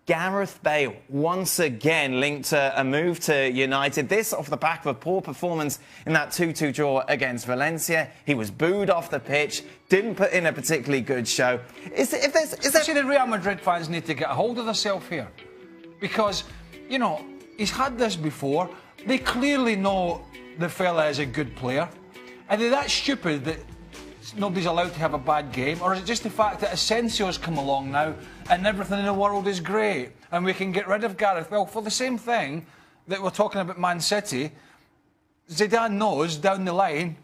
Gareth Bale, once again linked to a move to United. This off the back of a poor performance in that 2-2 draw against Valencia. He was booed off the pitch, didn't put in a particularly good show. See, the Real Madrid fans need to get a hold of themselves here. Because, you know, he's had this before. They clearly know the fella is a good player. Are they that stupid that nobody's allowed to have a bad game? Or is it just the fact that Asensio's come along now and everything in the world is great and we can get rid of Gareth? Well, for the same thing that we're talking about Man City, Zidane knows down the line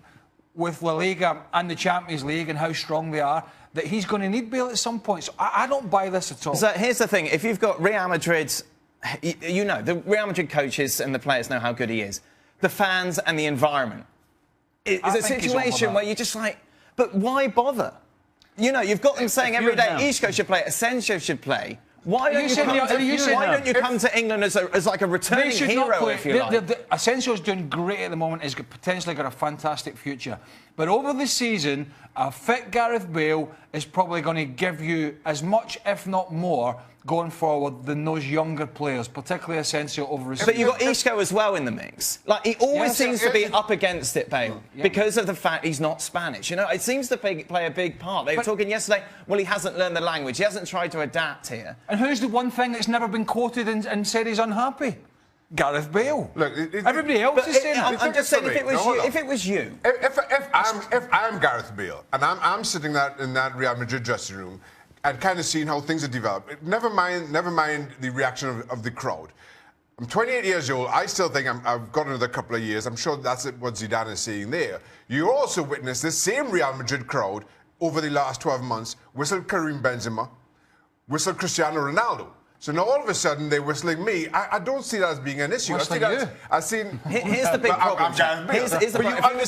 with La Liga and the Champions League and how strong they are that he's going to need Bale at some point. So I don't buy this at all. So here's the thing. If you've got Real Madrid, you know, the Real Madrid coaches and the players know how good he is. The fans and the environment. It's a situation where you're just like, but why bother? You know, you've got them saying every day, Isco should play, Asensio should play. Why don't you come to England as like a returning hero, if you like? Asensio's doing great at the moment. He's potentially got a fantastic future. But over the season, a fit Gareth Bale is probably going to give you as much, if not more, going forward than those younger players, particularly Asensio over his... But you've got Isco as well in the mix. Like, he always seems to be up against it, Bale, because of the fact he's not Spanish. You know, it seems to play a big part. They were talking yesterday, well, he hasn't learned the language. He hasn't tried to adapt here. And who's the one thing that's never been quoted and said he's unhappy? Gareth Bale. Look, everybody else is saying that. I'm just saying, if it was you... If I'm Gareth Bale, and I'm sitting in that Real Madrid dressing room, and kind of seeing how things are developed. Never mind the reaction of the crowd. I'm 28 years old. I still think I've got another couple of years. I'm sure that's what Zidane is saying there. You also witnessed this same Real Madrid crowd over the last 12 months whistle Karim Benzema, whistle Cristiano Ronaldo. So now all of a sudden they're whistling me. I don't see that as being an issue. Here's the big problem. Here's the problem.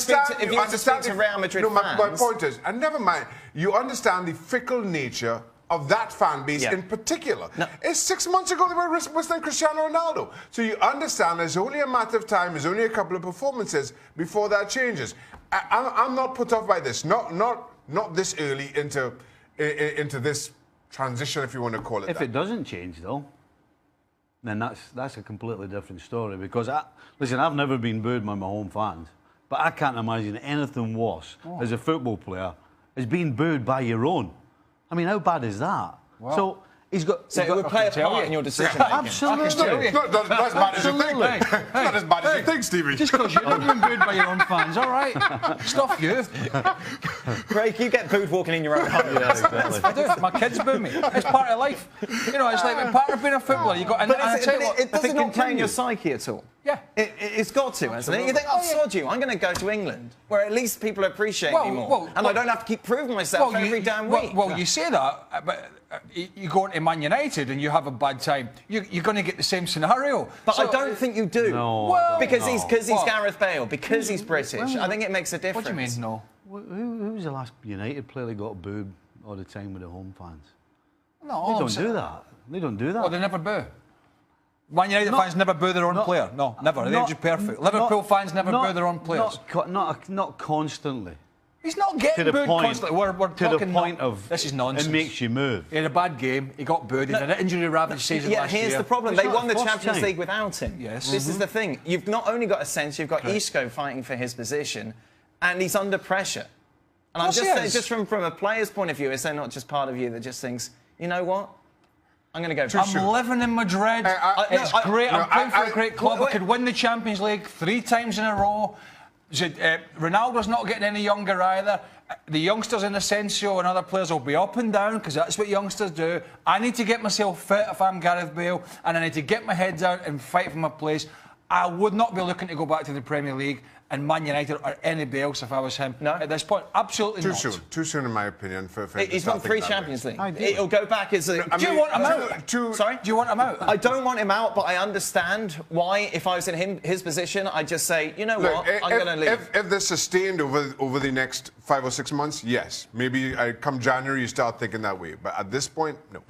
If you understand to Real Madrid fans... My point is, and never mind, you understand the fickle nature of that fan base in particular. No. It's 6 months ago they were whistling Cristiano Ronaldo. So you understand there's only a matter of time, there's only a couple of performances before that changes. I'm not put off by this. Not this early into this transition, if you want to call it that. If it doesn't change, though, then that's a completely different story. Because, listen, I've never been booed by my home fans, but I can't imagine anything worse as a football player as being booed by your own. I mean, how bad is that? Wow. So he's got... So it would play a part in your decision making. Absolutely. It's not as bad as you think. It's not as bad as you think, Stevie. Just because you're not being booed by your own fans, all right? Stuff you. Craig, you get booed walking in your own home. I do. My kids boo me. It's part of life. You know, it's like part of being a footballer. You got. It doesn't not play in your psyche at all. Yeah. It's got to, hasn't it? You think, oh, sod you, I'm going to go to England, where at least people appreciate me more. And I don't have to keep proving myself every damn week. Well, you say that, but you go into Man United and you have a bad time, you're going to get the same scenario. But I don't think you do. No. Because he's Gareth Bale, because he's British. I think it makes a difference. What do you mean, no? Who was the last United player that got booed all the time with the home fans? No, they don't do that. They don't do that. Well, they never boo. Man United fans never boo their own player. No, never. They're just perfect. Liverpool fans never boo their own players. Not constantly. He's not getting booed constantly. We're to the point of this is nonsense. It makes you move. He had a bad game. He got booed. He had an injury-ravaged season last year. Here's the problem. They won the Champions League without him. Yes. This is the thing. You've not only got Asensio, you've got Isco fighting for his position, and he's under pressure. And I'm just saying, just from a player's point of view, is there not just part of you that just thinks, you know what? I'm going to go. I'm living in Madrid. It's great. I'm playing for a great club. I could win the Champions League 3 times in a row. Ronaldo's not getting any younger either. The youngsters in Asensio and other players will be up and down because that's what youngsters do. I need to get myself fit if I'm Gareth Bale, and I need to get my head down and fight for my place. I would not be looking to go back to the Premier League and Man United or anybody else if I was him. No. At this point, absolutely not. Too soon, in my opinion. He's won 3 Champions League. It'll go back as a... Do you want him out? Sorry? Do you want him out? I don't want him out, but I understand why, if I was in his position, I'd just say, you know what, I'm going to leave. If they're sustained over the next 5 or 6 months, yes. Maybe come January, you start thinking that way. But at this point, no.